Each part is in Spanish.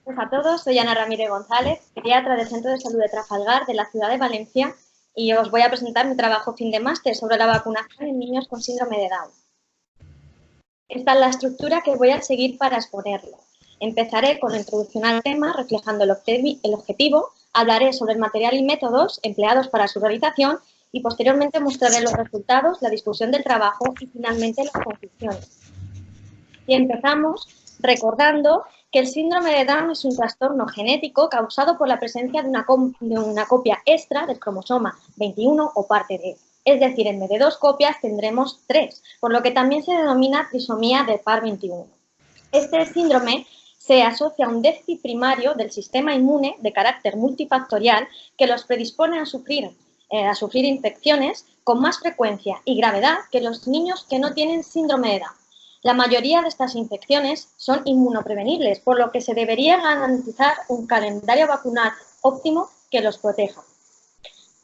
Hola a todos, soy Ana Ramírez González, pediatra del Centro de Salud de Trafalgar de la ciudad de Valencia y os voy a presentar mi trabajo fin de máster sobre la vacunación en niños con síndrome de Down. Esta es la estructura que voy a seguir para exponerlo. Empezaré con la introducción al tema, reflejando el objetivo, hablaré sobre el material y métodos empleados para su realización y posteriormente mostraré los resultados, la discusión del trabajo y finalmente las conclusiones. Y empezamos recordando que el síndrome de Down es un trastorno genético causado por la presencia de una copia extra del cromosoma 21 o parte D. Es decir, en vez de 2 copias tendremos 3, por lo que también se denomina trisomía de par 21. Este síndrome se asocia a un déficit primario del sistema inmune de carácter multifactorial que los predispone a sufrir infecciones con más frecuencia y gravedad que los niños que no tienen síndrome de Down. La mayoría de estas infecciones son inmunoprevenibles, por lo que se debería garantizar un calendario vacunal óptimo que los proteja.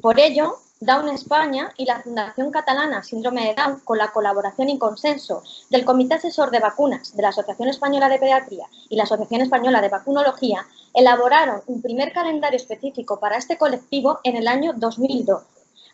Por ello, Down España y la Fundación Catalana Síndrome de Down, con la colaboración y consenso del Comité Asesor de Vacunas de la Asociación Española de Pediatría y la Asociación Española de Vacunología, elaboraron un primer calendario específico para este colectivo en el año 2012.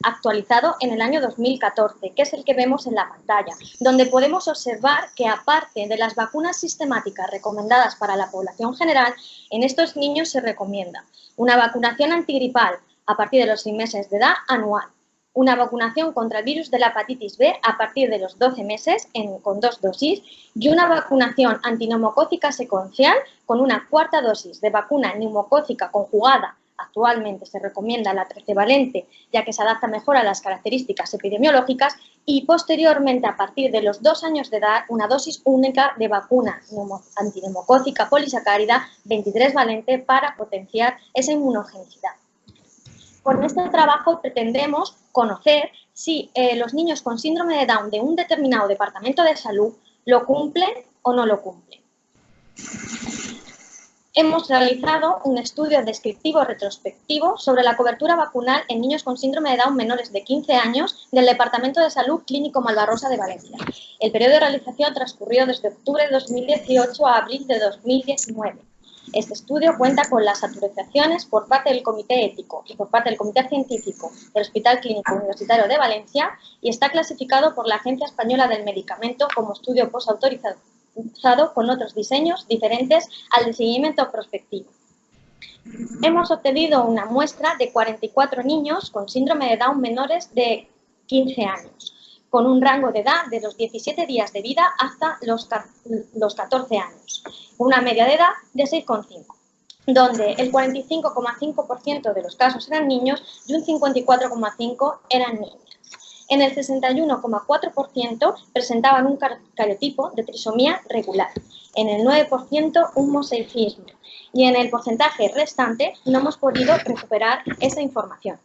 Actualizado en el año 2014, que es el que vemos en la pantalla, donde podemos observar que aparte de las vacunas sistemáticas recomendadas para la población general, en estos niños se recomienda una vacunación antigripal a partir de los 6 meses de edad anual, una vacunación contra el virus de la hepatitis B a partir de los 12 meses con 2 dosis y una vacunación antineumocócica secuencial con una 4ª dosis de vacuna neumocócica conjugada. Actualmente se recomienda la 13-valente, ya que se adapta mejor a las características epidemiológicas, y posteriormente, a partir de los 2 años de edad, una dosis única de vacuna antineumocócica polisacárida 23-valente para potenciar esa inmunogenicidad. Con este trabajo pretendemos conocer si los niños con síndrome de Down de un determinado departamento de salud lo cumplen o no lo cumplen. Hemos realizado un estudio descriptivo retrospectivo sobre la cobertura vacunal en niños con síndrome de Down menores de 15 años del Departamento de Salud Clínico Malvarrosa de Valencia. El periodo de realización transcurrió desde octubre de 2018 a abril de 2019. Este estudio cuenta con las autorizaciones por parte del Comité Ético y por parte del Comité Científico del Hospital Clínico Universitario de Valencia y está clasificado por la Agencia Española del Medicamento como estudio postautorizado con otros diseños diferentes al de seguimiento prospectivo. Hemos obtenido una muestra de 44 niños con síndrome de Down menores de 15 años, con un rango de edad de los 17 días de vida hasta los 14 años, una media de edad de 6,5, donde el 45,5% de los casos eran niños y un 54,5% eran niñas. En el 61,4% presentaban un cariotipo de trisomía regular, en el 9% un mosaicismo y en el porcentaje restante no hemos podido recuperar esa información.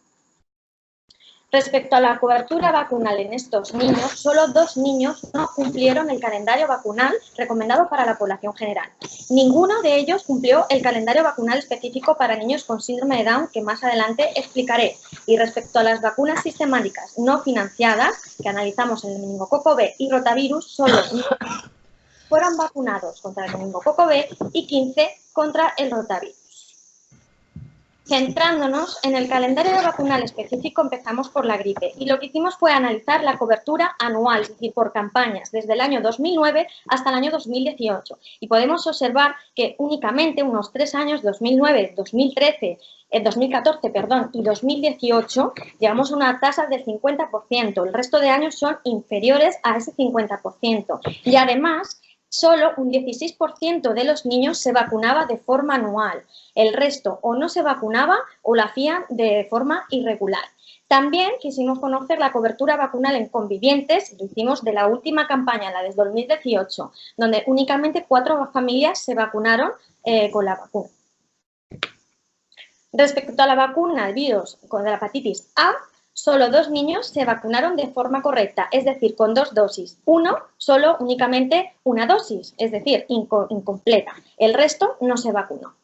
Respecto a la cobertura vacunal en estos niños, solo 2 niños no cumplieron el calendario vacunal recomendado para la población general. Ninguno de ellos cumplió el calendario vacunal específico para niños con síndrome de Down, que más adelante explicaré. Y respecto a las vacunas sistemáticas no financiadas, que analizamos en el meningococo B y rotavirus, solo 9 fueron vacunados contra el meningococo B y 15 contra el rotavirus. Centrándonos en el calendario vacunal específico, empezamos por la gripe y lo que hicimos fue analizar la cobertura anual, es decir, por campañas, desde el año 2009 hasta el año 2018. Y podemos observar que únicamente unos 3 años, 2009, 2013, 2014 y 2018, llevamos una tasa del 50%. El resto de años son inferiores a ese 50%. Y además, solo un 16% de los niños se vacunaba de forma anual. El resto o no se vacunaba o lo hacían de forma irregular. También quisimos conocer la cobertura vacunal en convivientes, lo hicimos de la última campaña, la de 2018, donde únicamente 4 familias se vacunaron con la vacuna. Respecto a la vacuna del virus de la hepatitis A, solo 2 niños se vacunaron de forma correcta, es decir, con 2 dosis. Uno, solo únicamente una dosis, es decir, incompleta. El resto no se vacunó.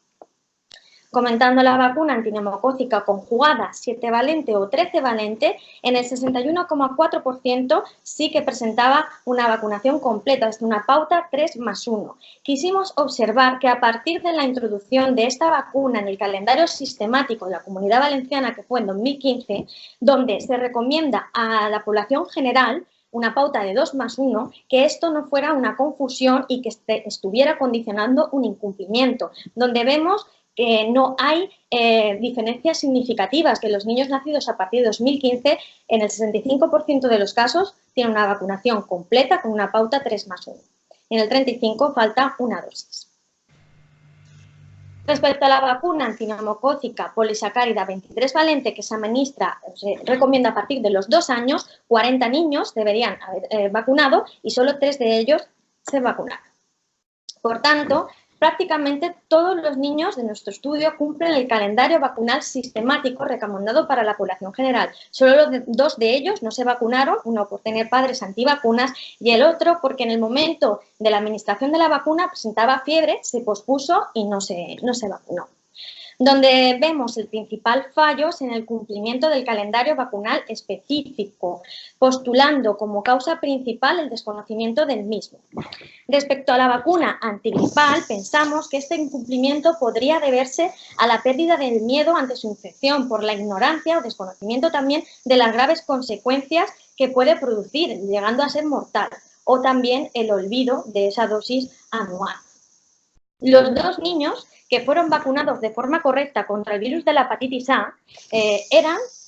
Comentando la vacuna antineumocócica conjugada 7-valente o 13-valente, en el 61,4% sí que presentaba una vacunación completa, es una pauta 3+1. Quisimos observar que a partir de la introducción de esta vacuna en el calendario sistemático de la Comunidad Valenciana, que fue en 2015, donde se recomienda a la población general una pauta de 2+1, que esto no fuera una confusión y que estuviera condicionando un incumplimiento, donde vemos que no hay diferencias significativas, que los niños nacidos a partir de 2015, en el 65% de los casos, tienen una vacunación completa con una pauta 3+1. En el 35% falta una dosis. Respecto a la vacuna antineumocócica polisacárida 23-valente que se administra, se recomienda a partir de los 2 años, 40 niños deberían haber vacunado y solo 3 de ellos se vacunaron. Por tanto, prácticamente todos los niños de nuestro estudio cumplen el calendario vacunal sistemático recomendado para la población general. Solo 2 de ellos no se vacunaron, uno por tener padres antivacunas y el otro porque en el momento de la administración de la vacuna presentaba fiebre, se pospuso y no se vacunó. Donde vemos el principal fallo es en el cumplimiento del calendario vacunal específico, postulando como causa principal el desconocimiento del mismo. Respecto a la vacuna antigripal, pensamos que este incumplimiento podría deberse a la pérdida del miedo ante su infección por la ignorancia o desconocimiento también de las graves consecuencias que puede producir, llegando a ser mortal, o también el olvido de esa dosis anual. Los 2 niños que fueron vacunados de forma correcta contra el virus de la hepatitis A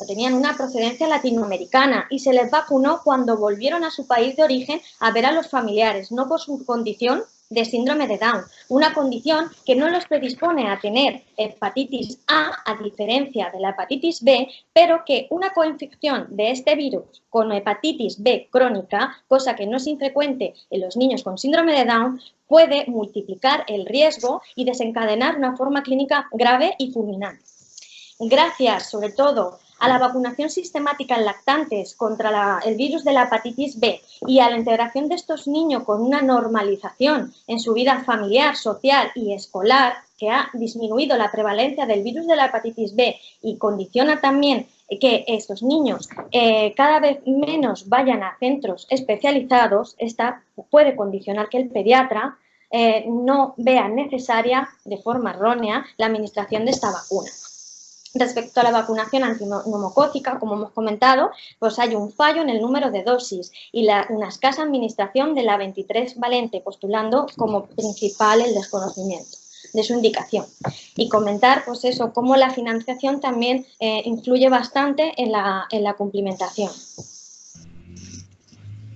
tenían una procedencia latinoamericana y se les vacunó cuando volvieron a su país de origen a ver a los familiares, no por su condición de síndrome de Down, una condición que no los predispone a tener hepatitis A diferencia de la hepatitis B, pero que una coinfección de este virus con hepatitis B crónica, cosa que no es infrecuente en los niños con síndrome de Down, puede multiplicar el riesgo y desencadenar una forma clínica grave y fulminante. Gracias, sobre todo, a la vacunación sistemática en lactantes contra el virus de la hepatitis B y a la integración de estos niños con una normalización en su vida familiar, social y escolar, que ha disminuido la prevalencia del virus de la hepatitis B y condiciona también que estos niños cada vez menos vayan a centros especializados, esta puede condicionar que el pediatra no vea necesaria, de forma errónea, la administración de esta vacuna. Respecto a la vacunación antineumocócica, como hemos comentado, pues hay un fallo en el número de dosis y una escasa administración de la 23-valente, postulando como principal el desconocimiento de su indicación. Y comentar, pues eso, cómo la financiación también influye bastante en la cumplimentación.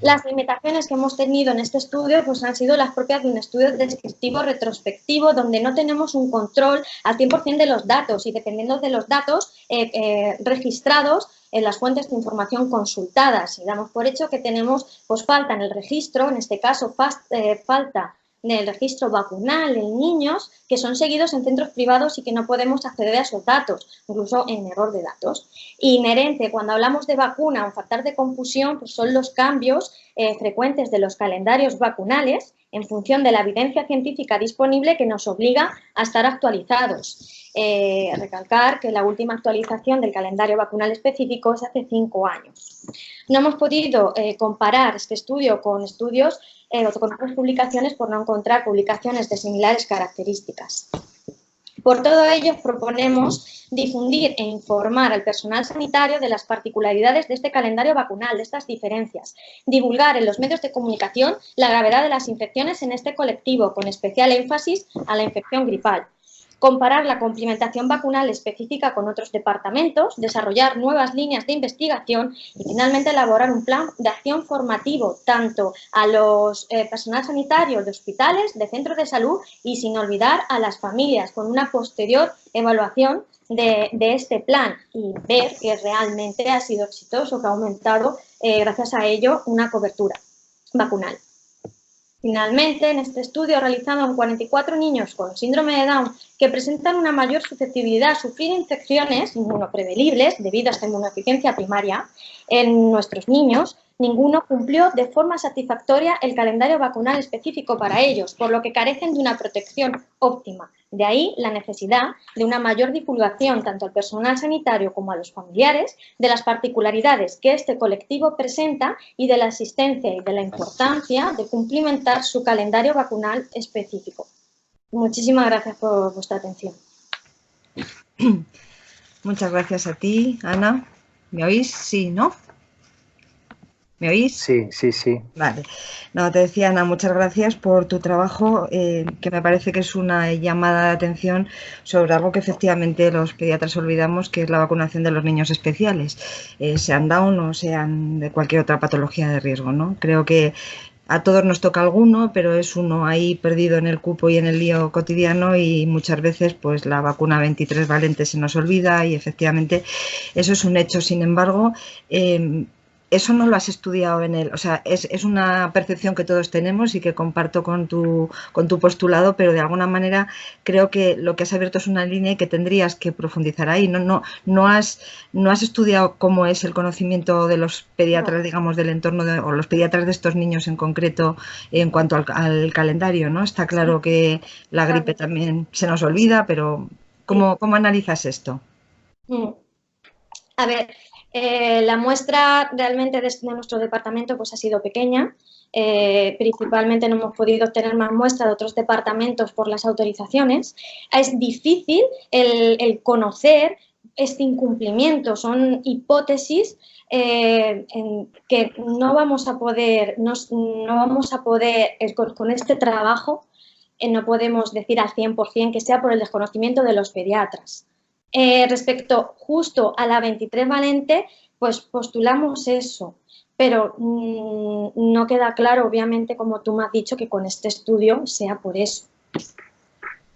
Las limitaciones que hemos tenido en este estudio pues, han sido las propias de un estudio descriptivo retrospectivo donde no tenemos un control al 100% de los datos y dependiendo de los datos registrados en las fuentes de información consultadas. Y damos por hecho que tenemos, pues falta en el registro, en este caso falta en el registro vacunal en niños que son seguidos en centros privados y que no podemos acceder a esos datos, incluso en error de datos. Inherente, cuando hablamos de vacuna, un factor de confusión pues son los cambios frecuentes de los calendarios vacunales en función de la evidencia científica disponible que nos obliga a estar actualizados. Recalcar que la última actualización del calendario vacunal específico es hace 5 años. No hemos podido comparar este estudio con estudios o con otras publicaciones por no encontrar publicaciones de similares características. Por todo ello, proponemos difundir e informar al personal sanitario de las particularidades de este calendario vacunal, de estas diferencias. Divulgar en los medios de comunicación la gravedad de las infecciones en este colectivo, con especial énfasis a la infección gripal. Comparar la complementación vacunal específica con otros departamentos, desarrollar nuevas líneas de investigación y finalmente elaborar un plan de acción formativo tanto a los personal sanitarios de hospitales, de centros de salud y sin olvidar a las familias con una posterior evaluación de este plan y ver que realmente ha sido exitoso, que ha aumentado gracias a ello una cobertura vacunal. Finalmente, en este estudio realizado en 44 niños con síndrome de Down que presentan una mayor susceptibilidad a sufrir infecciones inmunoprevenibles debido a esta inmunodeficiencia primaria en nuestros niños, ninguno cumplió de forma satisfactoria el calendario vacunal específico para ellos, por lo que carecen de una protección óptima. De ahí la necesidad de una mayor divulgación tanto al personal sanitario como a los familiares de las particularidades que este colectivo presenta y de la existencia y de la importancia de cumplimentar su calendario vacunal específico. Muchísimas gracias por vuestra atención. Muchas gracias a ti, Ana. ¿Me oís? Sí, ¿no? ¿Me oís? Sí, sí, sí. Vale. No, te decía, Ana, muchas gracias por tu trabajo, que me parece que es una llamada de atención sobre algo que efectivamente los pediatras olvidamos, que es la vacunación de los niños especiales, sean Down o sean de cualquier otra patología de riesgo, ¿no? Creo que a todos nos toca alguno, pero es uno ahí perdido en el cupo y en el lío cotidiano, y muchas veces pues la vacuna 23 valente se nos olvida, y efectivamente eso es un hecho. Sin embargo, eso no lo has estudiado en él, o sea, es una percepción que todos tenemos y que comparto con tu postulado, pero de alguna manera creo que lo que has abierto es una línea y que tendrías que profundizar ahí. No has estudiado cómo es el conocimiento de los pediatras, digamos, del entorno o los pediatras de estos niños en concreto en cuanto al calendario, ¿no? Está claro que la gripe también se nos olvida, pero ¿cómo analizas esto? A ver, la muestra realmente de nuestro departamento pues ha sido pequeña. Principalmente no hemos podido obtener más muestra de otros departamentos por las autorizaciones. Es difícil el conocer este incumplimiento, son hipótesis que no vamos a poder, con este trabajo, no podemos decir al 100% que sea por el desconocimiento de los pediatras. Respecto justo a la 23 valente, pues postulamos eso, pero no queda claro, obviamente, como tú me has dicho, que con este estudio sea por eso.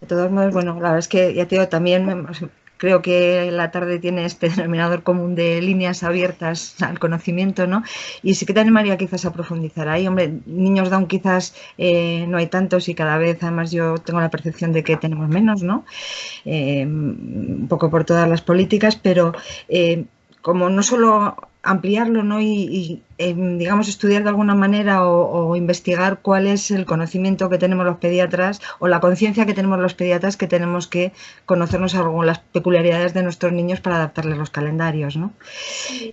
De todos modos, bueno, la verdad es que ya te digo, también creo que la tarde tiene este denominador común de líneas abiertas al conocimiento, ¿no? Y sí que te animaría quizás a profundizar ahí. Hombre, niños Down quizás no hay tantos, y cada vez además yo tengo la percepción de que tenemos menos, ¿no? Un poco por todas las políticas, pero como no solo ampliarlo, ¿no? y digamos, estudiar de alguna manera o investigar cuál es el conocimiento que tenemos los pediatras o la conciencia que tenemos los pediatras, que tenemos que conocernos algo, las peculiaridades de nuestros niños para adaptarles los calendarios, ¿no?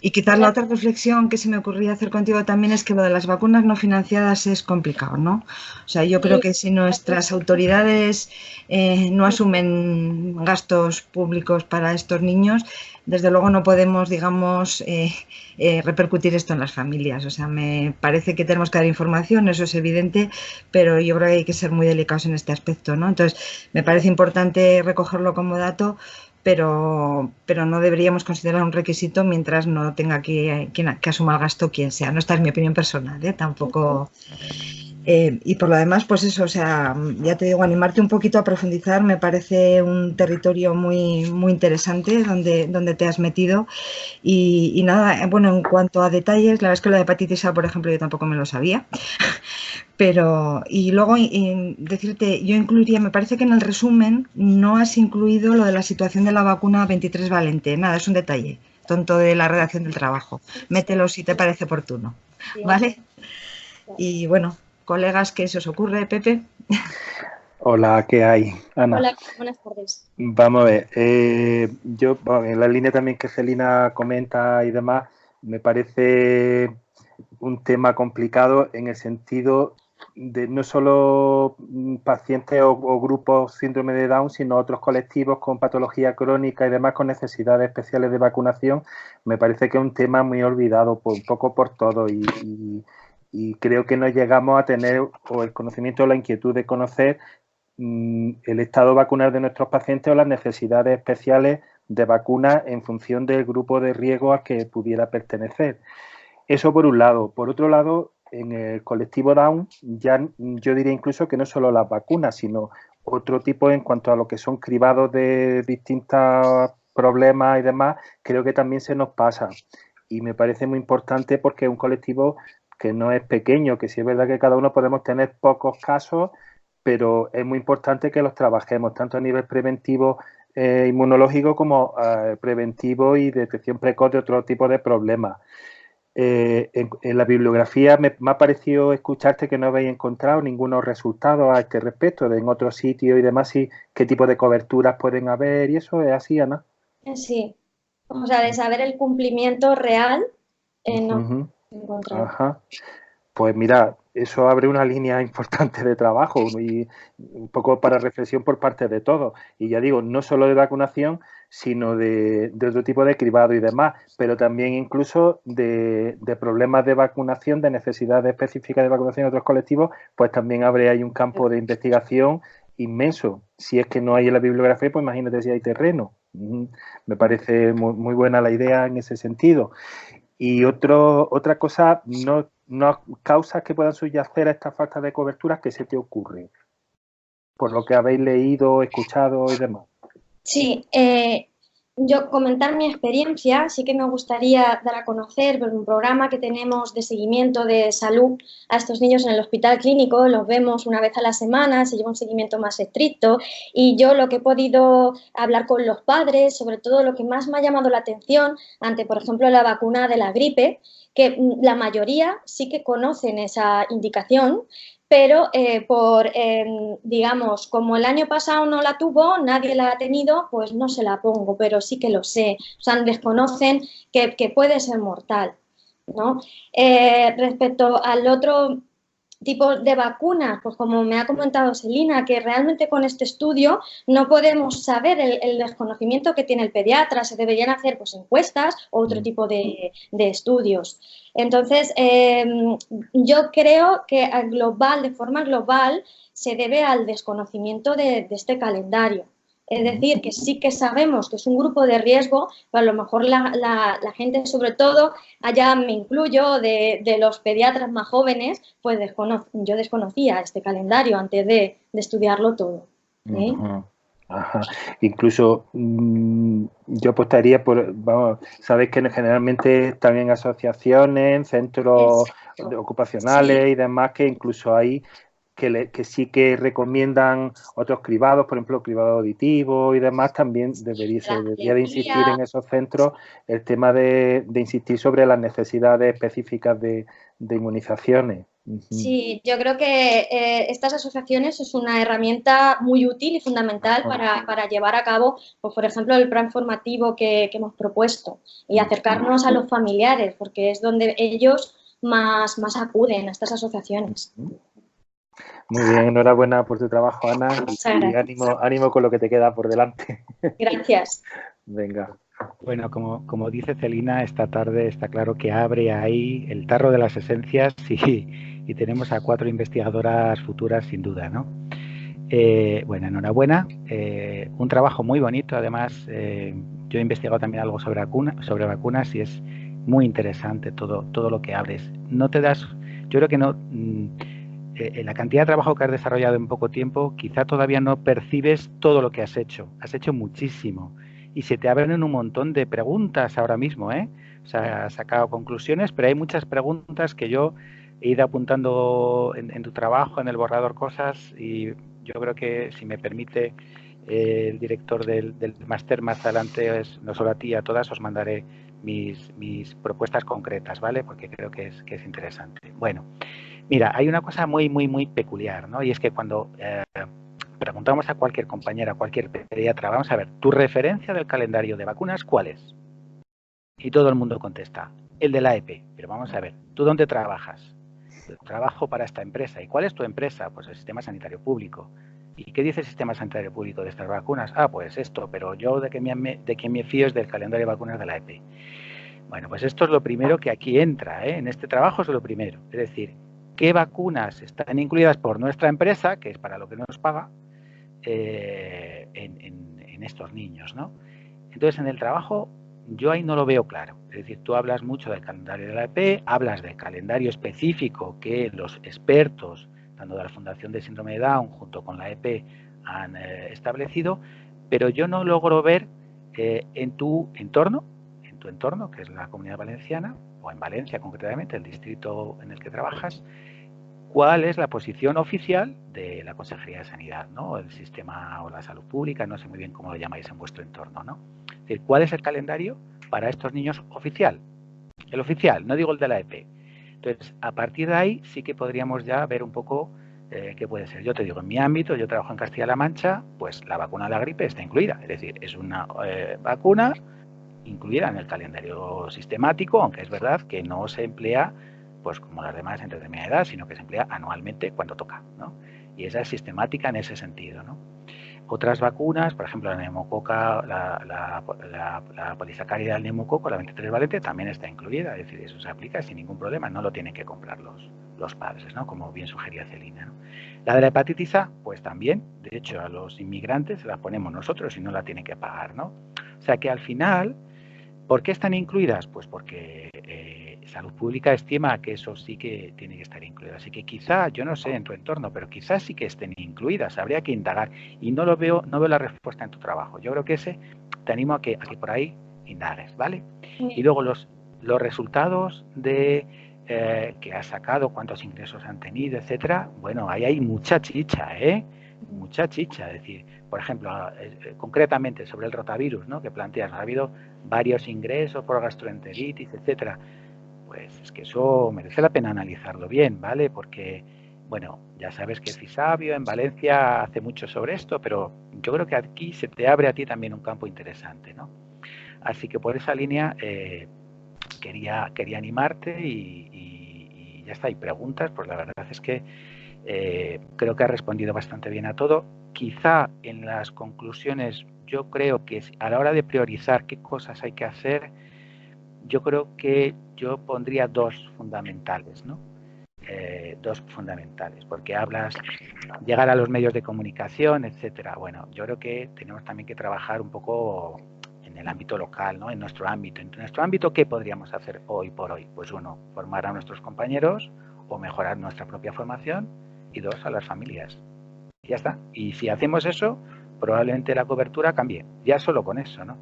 Y quizás la otra reflexión que se me ocurría hacer contigo también es que lo de las vacunas no financiadas es complicado, ¿no? O sea, yo creo que si nuestras autoridades no asumen gastos públicos para estos niños, desde luego no podemos, digamos, repercutir esto en las familias. O sea, me parece que tenemos que dar información, eso es evidente, pero yo creo que hay que ser muy delicados en este aspecto, ¿no? Entonces, me parece importante recogerlo como dato, pero no deberíamos considerar un requisito mientras no tenga que asuma el gasto quien sea. No, esta es mi opinión personal, tampoco... y por lo demás, pues eso, o sea, ya te digo, animarte un poquito a profundizar. Me parece un territorio muy, muy interesante donde te has metido. Y nada, bueno, en cuanto a detalles, la verdad es que lo de hepatitis A, por ejemplo, yo tampoco me lo sabía. Pero, y luego decirte, yo incluiría, me parece que en el resumen no has incluido lo de la situación de la vacuna 23 valente. Nada, es un detalle tonto de la redacción del trabajo. Mételo si te parece oportuno, ¿vale? Y bueno, colegas, ¿qué se os ocurre, Pepe? Hola, ¿qué hay, Ana? Hola, buenas tardes. Vamos a ver, yo en la línea también que Celina comenta y demás, me parece un tema complicado en el sentido de no solo pacientes o grupos síndrome de Down, sino otros colectivos con patología crónica y demás con necesidades especiales de vacunación. Me parece que es un tema muy olvidado un poco por todo, y creo que no llegamos a tener o el conocimiento o la inquietud de conocer el estado vacunal de nuestros pacientes o las necesidades especiales de vacuna en función del grupo de riesgo al que pudiera pertenecer. Eso por un lado. Por otro lado, en el colectivo Down, ya yo diría incluso que no solo las vacunas, sino otro tipo en cuanto a lo que son cribados de distintos problemas y demás, creo que también se nos pasa. Y me parece muy importante porque es un colectivo que no es pequeño, que sí es verdad que cada uno podemos tener pocos casos, pero es muy importante que los trabajemos, tanto a nivel preventivo inmunológico como preventivo y detección precoz de otro tipo de problemas. en la bibliografía me ha parecido escucharte que no habéis encontrado ningunos resultados a este respecto, en otros sitios y demás, y qué tipo de coberturas pueden haber, y eso es así, Ana. Sí, o sea, de saber el cumplimiento real, no he encontrado. Ajá. Pues mira, eso abre una línea importante de trabajo y un poco para reflexión por parte de todos. Y ya digo, no solo de vacunación, sino de otro tipo de cribado y demás, pero también incluso de problemas de vacunación, de necesidades específicas de vacunación en otros colectivos, pues también abre ahí un campo de investigación inmenso. Si es que no hay en la bibliografía, pues imagínate si hay terreno. Me parece muy buena la idea en ese sentido. Y otra cosa, no causas que puedan subyacer a esta falta de cobertura, ¿qué se te ocurre? Por lo que habéis leído, escuchado y demás. Sí, yo comentar mi experiencia, sí que me gustaría dar a conocer un programa que tenemos de seguimiento de salud a estos niños en el hospital clínico, los vemos una vez a la semana, se lleva un seguimiento más estricto y yo lo que he podido hablar con los padres, sobre todo lo que más me ha llamado la atención ante, por ejemplo, la vacuna de la gripe, que la mayoría sí que conocen esa indicación, pero digamos, como el año pasado no la tuvo, nadie la ha tenido, pues no se la pongo, pero sí que lo sé. O sea, desconocen que puede ser mortal, ¿no? Respecto al otro tipo de vacunas, pues como me ha comentado Selina, que realmente con este estudio no podemos saber el desconocimiento que tiene el pediatra, se deberían hacer pues encuestas o otro tipo de estudios. Entonces, yo creo que de forma global, se debe al desconocimiento de este calendario. Es decir, que sí que sabemos que es un grupo de riesgo, pero a lo mejor la gente, sobre todo, allá me incluyo, de los pediatras más jóvenes, pues yo desconocía este calendario antes de estudiarlo todo. Ajá. Incluso yo apostaría vamos, sabes que generalmente están en asociaciones, centros ocupacionales y demás, que incluso hay que sí que recomiendan otros cribados, por ejemplo, cribado auditivo y demás, también debería de insistir en esos centros el tema de insistir sobre las necesidades específicas de inmunizaciones. Sí, yo creo que estas asociaciones es una herramienta muy útil y fundamental para llevar a cabo, pues, por ejemplo, el plan formativo que hemos propuesto y acercarnos a los familiares, porque es donde ellos más acuden a estas asociaciones. Muy bien, enhorabuena por tu trabajo, Ana, y ánimo con lo que te queda por delante. Gracias. Venga. Bueno, como dice Celina, esta tarde está claro que abre ahí el tarro de las esencias y tenemos a 4 investigadoras futuras sin duda, ¿no? Bueno, enhorabuena. Un trabajo muy bonito, además yo he investigado también algo sobre vacunas y es muy interesante todo lo que hables. No te das, yo creo que no, la cantidad de trabajo que has desarrollado en poco tiempo, quizá todavía no percibes todo lo que has hecho muchísimo. Y se te abren un montón de preguntas ahora mismo, ¿eh? O sea, has sacado conclusiones, pero hay muchas preguntas que yo he ido apuntando en tu trabajo, en el borrador, cosas, y yo creo que, si me permite el director del máster más adelante, no solo a ti, a todas, os mandaré mis propuestas concretas, ¿vale? Porque creo que es interesante. Bueno, mira, hay una cosa muy peculiar, ¿no? Y es que cuando preguntamos a cualquier compañera, a cualquier pediatra, vamos a ver, ¿tu referencia del calendario de vacunas cuál es? Y todo el mundo contesta, el de la EP. Pero vamos a ver, ¿tú dónde trabajas? Trabajo para esta empresa. ¿Y cuál es tu empresa? Pues el Sistema Sanitario Público. ¿Y qué dice el Sistema Sanitario Público de estas vacunas? Ah, pues esto, pero yo de quien me fío es del calendario de vacunas de la EP. Bueno, pues esto es lo primero que aquí entra, ¿eh? En este trabajo es lo primero. Es decir, ¿qué vacunas están incluidas por nuestra empresa, que es para lo que nos paga, en estos niños, ¿no? Entonces, en el trabajo yo ahí no lo veo claro. Es decir, tú hablas mucho del calendario de la EP, hablas del calendario específico que los expertos, tanto de la Fundación de Síndrome de Down junto con la EP, han establecido, pero yo no logro ver en tu entorno, que es la Comunidad Valenciana, o en Valencia concretamente, el distrito en el que trabajas, cuál es la posición oficial de la Consejería de Sanidad, ¿no? El sistema o la salud pública, no sé muy bien cómo lo llamáis en vuestro entorno, ¿no? Es decir, ¿cuál es el calendario para estos niños oficial? el oficial, no digo el de la EP. Entonces, a partir de ahí sí que podríamos ya ver un poco qué puede ser. Yo te digo, en mi ámbito, yo trabajo en Castilla-La Mancha, pues la vacuna de la gripe está incluida, es decir, es una vacuna incluida en el calendario sistemático, aunque es verdad que no se emplea pues como las demás en determinada edad, sino que se emplea anualmente cuando toca, ¿no? Y esa es sistemática en ese sentido, ¿no? Otras vacunas, por ejemplo, la neumococa, la polisacárida del neumococo, la 23 valente, también está incluida, es decir, eso se aplica sin ningún problema, no lo tienen que comprar los padres, ¿no? Como bien sugería Celina, ¿no? La de la hepatitis A, pues también, de hecho, a los inmigrantes se la ponemos nosotros y no la tienen que pagar, ¿no? O sea que al final, ¿por qué están incluidas? Pues porque Salud Pública estima que eso sí que tiene que estar incluido. Así que quizá, yo no sé en tu entorno, pero quizás sí que estén incluidas. Habría que indagar. Y no veo la respuesta en tu trabajo. Yo creo que te animo a que por ahí indagues, ¿vale? Y luego los resultados de que has sacado, cuántos ingresos han tenido, etcétera. Bueno, ahí hay mucha chicha, ¿eh? Mucha chicha. Es decir, por ejemplo, concretamente sobre el rotavirus, ¿no? Que planteas, ha habido varios ingresos por gastroenteritis, etcétera. Pues es que eso merece la pena analizarlo bien, ¿vale? Porque, bueno, ya sabes que Fisabio en Valencia hace mucho sobre esto, pero yo creo que aquí se te abre a ti también un campo interesante, ¿no? Así que por esa línea quería animarte y ya está. Y preguntas, pues la verdad es que creo que ha respondido bastante bien a todo. Quizá en las conclusiones yo creo que a la hora de priorizar qué cosas hay que hacer, yo creo que yo pondría dos fundamentales, ¿no? Dos fundamentales, porque hablas llegar a los medios de comunicación, etcétera. Bueno, yo creo que tenemos también que trabajar un poco en el ámbito local, ¿no? En nuestro ámbito. En nuestro ámbito, ¿qué podríamos hacer hoy por hoy? Pues uno, formar a nuestros compañeros o mejorar nuestra propia formación, y dos, a las familias. Y ya está. Y si hacemos eso, probablemente la cobertura cambie. Ya solo con eso, ¿no?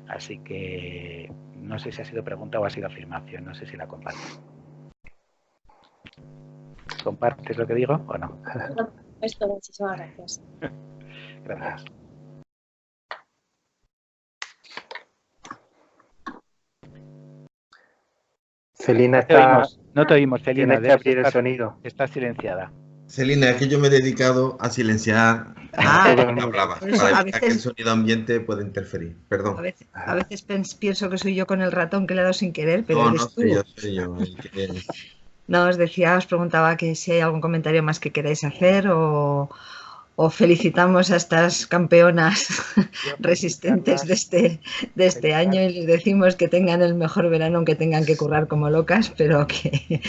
Así que no sé si ha sido pregunta o ha sido afirmación. No sé si la compartes. ¿Compartes lo que digo o no? Esto, muchísimas gracias. Gracias. Celina no te oímos, Celina. Tienes que abrir el sonido. Está silenciada. Celina, es que yo me he dedicado a silenciar cuando hablaba, para evitar que el sonido ambiente pueda interferir. Perdón. A veces pienso que soy yo con el ratón que le he dado sin querer, pero no soy yo. No, os preguntaba que si hay algún comentario más que queráis hacer o felicitamos a estas campeonas resistentes de este año y les decimos que tengan el mejor verano, aunque tengan que currar como locas, pero que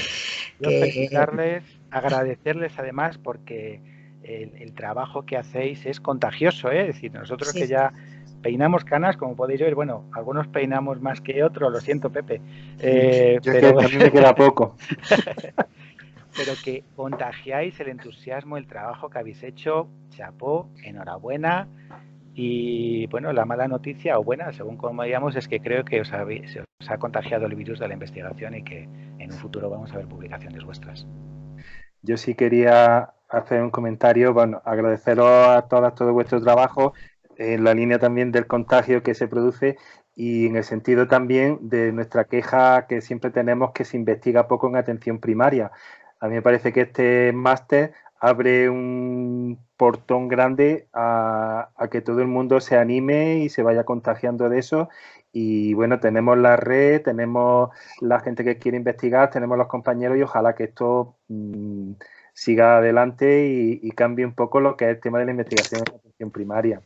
felicitarles, agradecerles además porque el trabajo que hacéis es contagioso, ¿eh? Es decir, nosotros que ya peinamos canas, como podéis ver, bueno, algunos peinamos más que otros, lo siento, Pepe. Pero a mí me queda poco. Pero que contagiáis el entusiasmo, el trabajo que habéis hecho, chapó, enhorabuena. Y bueno, la mala noticia, o buena, según como digamos, es que creo que se os ha contagiado el virus de la investigación y que en un futuro vamos a ver publicaciones vuestras. Yo sí quería hacer un comentario, bueno, agradeceros a todas todo vuestro trabajo, en la línea también del contagio que se produce y en el sentido también de nuestra queja que siempre tenemos que se investiga poco en atención primaria. A mí me parece que este máster abre un portón grande a que todo el mundo se anime y se vaya contagiando de eso. Y bueno, tenemos la red, tenemos la gente que quiere investigar, tenemos los compañeros y ojalá que esto siga adelante y cambie un poco lo que es el tema de la investigación en atención primaria.